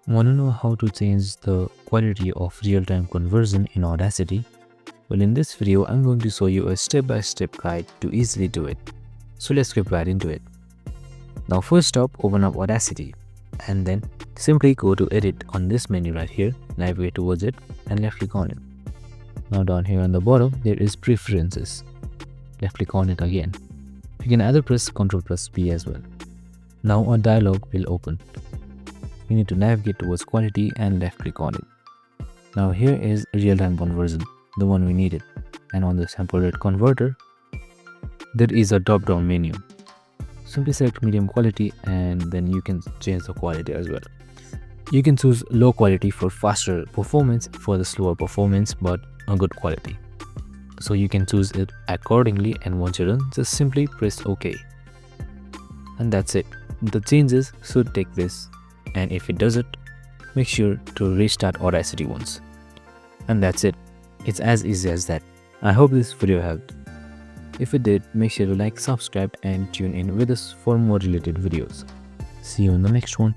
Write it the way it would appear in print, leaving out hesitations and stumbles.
Want to know how to change the quality of real-time conversion in Audacity? Well, in this video, I'm going to show you a step-by-step guide to easily do it. So let's get right into it. Now first up, open up Audacity and then simply go to Edit on this menu right here, navigate towards it and left click on it. Now down here on the bottom, there is Preferences. Left click on it again. You can either press Ctrl+B as well. Now a dialog will open. You need to navigate towards Quality and left click on it. Now here is real-time conversion, the one we needed. And on the sample rate converter, there is a drop-down menu. Simply select medium quality and then you can change the quality as well. You can choose low quality for faster performance, for the slower performance but a good quality. So you can choose it accordingly, and once you're done, just simply press OK. And that's it. The changes should take this, and if it doesn't, make sure to restart Audacity once. And that's it. It's as easy as that. I hope this video helped. If it did, make sure to like, subscribe and tune in with us for more related videos. See you in the next one.